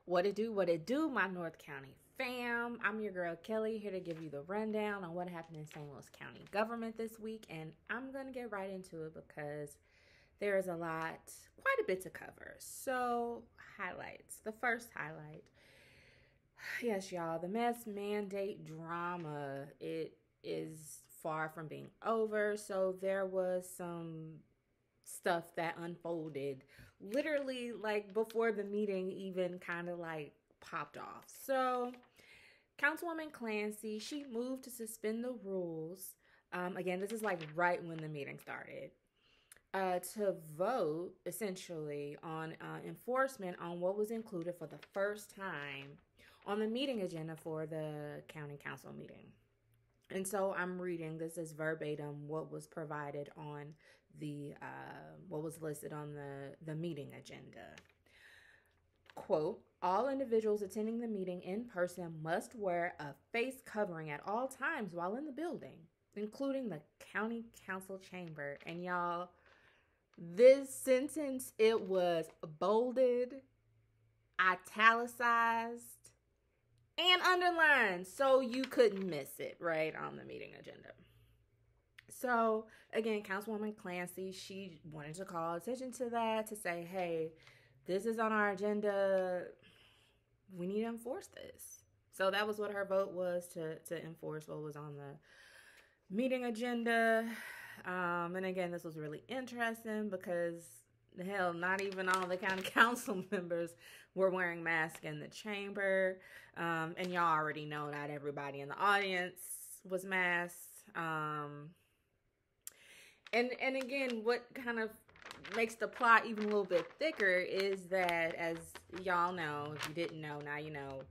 What it do, my North County fam? I'm your girl Kelly, here to give you the rundown on what happened in St. Louis County government this week, and I'm going to get right into it because there is quite a bit to cover. So, highlights. The first highlight. Yes, y'all, the mask mandate drama, it is far from being over. So, there was some stuff that unfolded literally like before the meeting even kind of like popped off. So Councilwoman Clancy, she moved to suspend the rules. Again, this is like right when the meeting started. To vote essentially on enforcement on what was included for the first time on the meeting agenda for the county council meeting. And so I'm reading, this is verbatim what was provided on the what was listed on the meeting agenda. Quote, all individuals attending the meeting in person must wear a face covering at all times while in the building, including the county council chamber. And y'all, this sentence, it was bolded, italicized, and underlined, so you couldn't miss it right on the meeting agenda. So again, Councilwoman Clancy, she wanted to call attention to that, to say, hey, this is on our agenda. We need to enforce this. So that was what her vote was, to enforce what was on the meeting agenda. And again, this was really interesting because hell, not even all the county council members were wearing masks in the chamber. And y'all already know not everybody in the audience was masked. And again, what kind of makes the plot even a little bit thicker is that, as y'all know, if you didn't know, now you know,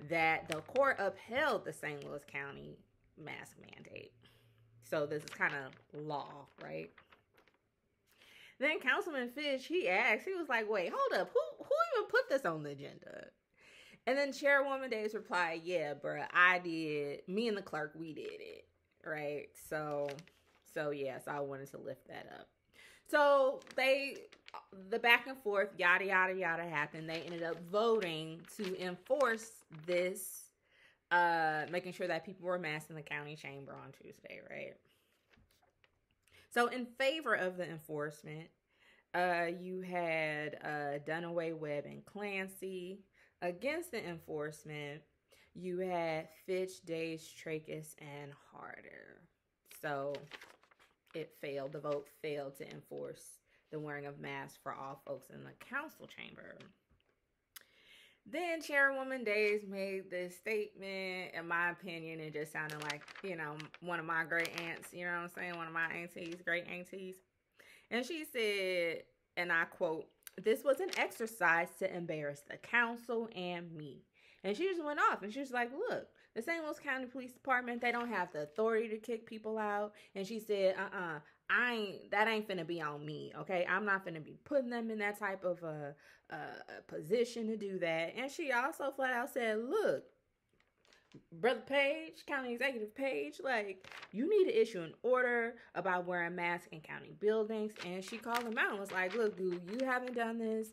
that the court upheld the St. Louis County mask mandate. So this is kind of law, right? Then Councilman Fitch, he asked, he was like, wait, hold up, who even put this on the agenda? And then Chairwoman Davis replied, yeah, bruh, I did. Me and the clerk, we did it, right? So yes, I wanted to lift that up. So the back and forth, yada, yada, yada happened. They ended up voting to enforce this, making sure that people were masked in the county chamber on Tuesday, right? So in favor of the enforcement, you had Dunaway, Webb, and Clancy. Against the enforcement, you had Fitch, Days, Trachis, and Harder. So it failed. The vote failed to enforce the wearing of masks for all folks in the council chamber. Then Chairwoman Days made this statement. In my opinion, it just sounded like, one of my great aunts, you know what I'm saying? One of my aunties, great aunties. And she said, and I quote, this was an exercise to embarrass the council and me. And she just went off and she was like, look, the St. Louis County Police Department, they don't have the authority to kick people out. And she said, that ain't finna be on me, okay? I'm not finna be putting them in that type of a position to do that. And she also flat out said, look, Brother Page, County Executive Page, like, you need to issue an order about wearing masks in county buildings. And she called him out and was like, look, dude, you haven't done this.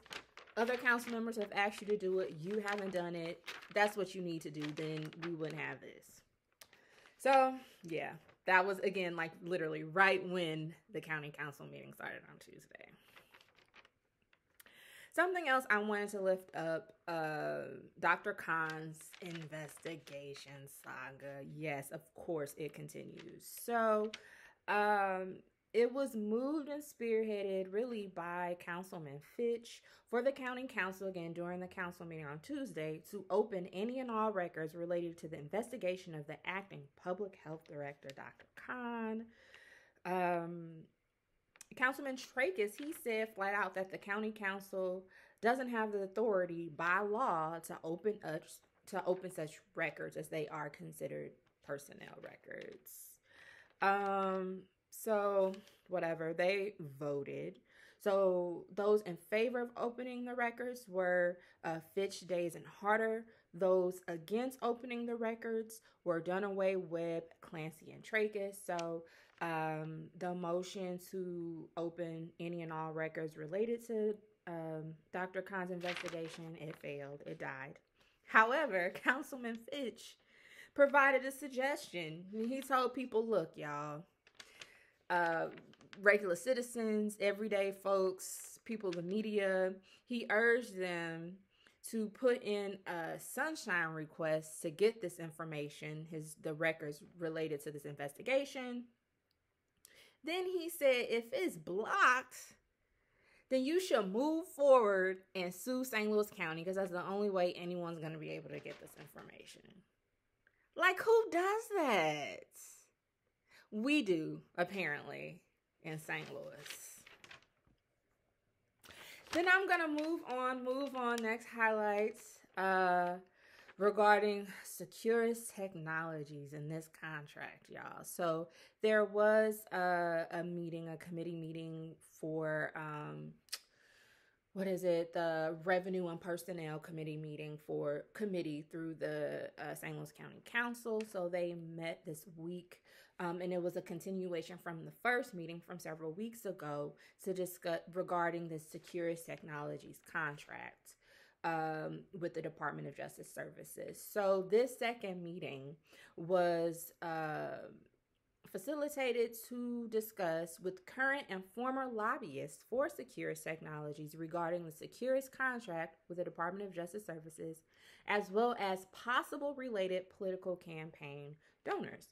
Other council members have asked you to do it. You haven't done it. That's what you need to do. Then we wouldn't have this. So, yeah, that was, again, like literally right when the county council meeting started on Tuesday. Something else I wanted to lift up, Dr. Khan's investigation saga. Yes, of course, it continues. So, it was moved and spearheaded really by Councilman Fitch for the county council, again, during the council meeting on Tuesday, to open any and all records related to the investigation of the acting public health director, Dr. Khan. Councilman Trachis, he said flat out that the county council doesn't have the authority by law to open such records, as they are considered personnel records. So whatever, they voted. So those in favor of opening the records were Fitch, Days, and Harder. Those against opening the records were Dunaway, Webb, Clancy, and Trachis. So the motion to open any and all records related to Dr. Khan's investigation, it failed. It died. However, Councilman Fitch provided a suggestion. He told people, look, y'all, uh, regular citizens, everyday folks, people in the media, he urged them to put in a sunshine request to get this information, the records related to this investigation. Then he said, if it's blocked, then you should move forward and sue St. Louis County, because that's the only way anyone's going to be able to get this information. Like, who does that? We do, apparently, in St. Louis. Then I'm going to move on. Next highlights regarding Securus Technologies in this contract, y'all. So there was a committee meeting for, the Revenue and Personnel Committee through the St. Louis County Council. So they met this week. And it was a continuation from the first meeting from several weeks ago to discuss regarding the Securus Technologies contract with the Department of Justice Services. So this second meeting was facilitated to discuss with current and former lobbyists for Securus Technologies regarding the Securus contract with the Department of Justice Services, as well as possible related political campaign donors.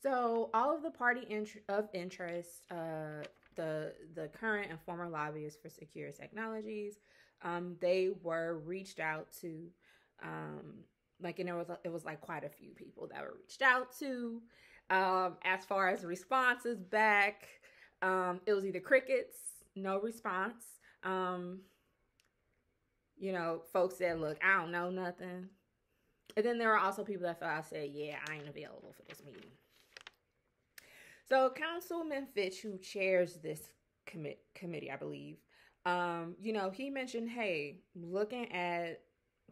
So all of the party of interest, the current and former lobbyists for Securus Technologies, they were reached out to, it was like quite a few people that were reached out to. As far as responses back, it was either crickets, no response. Folks said, look, I don't know nothing. And then there were also people that felt out said, yeah, I ain't available for this meeting. So Councilman Fitch, who chairs this committee, I believe, he mentioned, hey, looking at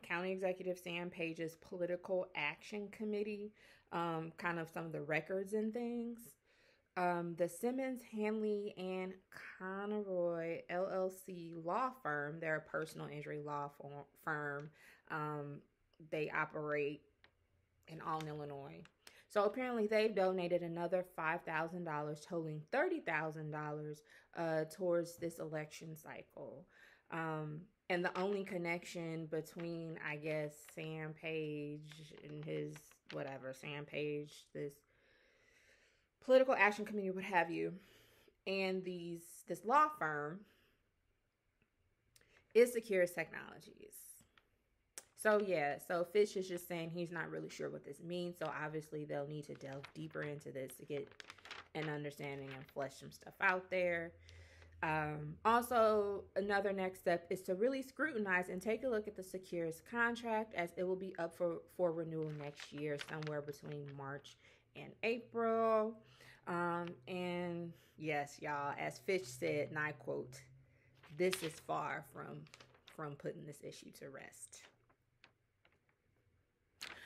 County Executive Sam Page's Political Action Committee, kind of some of the records and things, the Simmons, Hanley, and Conroy LLC law firm, they're a personal injury law firm. They operate in Allen, Illinois. So apparently they've donated another $5,000, totaling $30,000 towards this election cycle. And the only connection between, I guess, Sam Page and this Political Action Committee, what have you, and this law firm is Securus Technologies. So Fitch is just saying he's not really sure what this means. So obviously they'll need to delve deeper into this to get an understanding and flesh some stuff out there. Also, another next step is to really scrutinize and take a look at the Securus contract, as it will be up for renewal next year, somewhere between March and April. And yes, y'all, as Fitch said, and I quote, this is far from putting this issue to rest.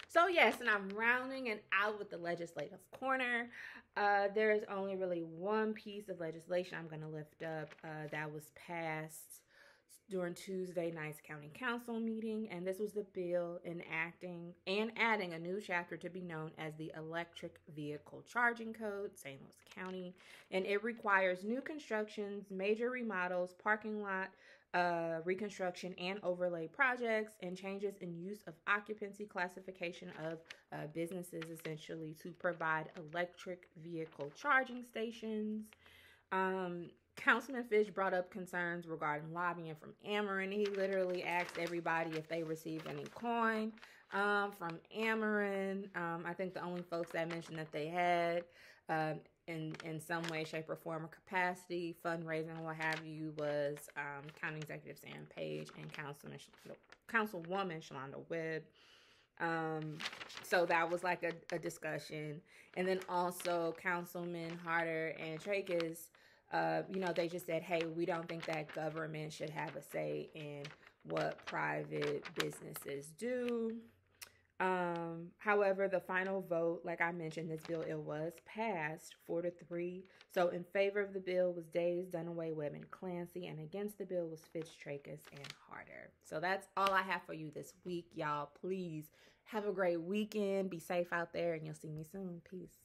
So yes, and I'm rounding it out with the legislative corner. There is only really one piece of legislation I'm going to lift up that was passed during Tuesday night's county council meeting, and this was the bill enacting and adding a new chapter to be known as the Electric Vehicle Charging Code, St. Louis County, and it requires new constructions, major remodels, parking lot reconstruction and overlay projects, and changes in use of occupancy classification of businesses, essentially to provide electric vehicle charging stations. Councilman Fitch brought up concerns regarding lobbying from Ameren. He literally asked everybody if they received any coin from Ameren. I think the only folks that mentioned that they had in some way, shape, or form or capacity, fundraising, what have you, was County Executive Sam Page and Councilwoman Shalonda Webb. So that was like a discussion. And then also Councilman Harder and Tracus, they just said, hey, we don't think that government should have a say in what private businesses do. However, the final vote, like I mentioned, this bill, it was passed 4-3. So in favor of the bill was Days, Dunaway, Webb, and Clancy, and against the bill was Fitch, Tracus, and Harder. So that's all I have for you this week, y'all. Please have a great weekend. Be safe out there, and you'll see me soon. Peace.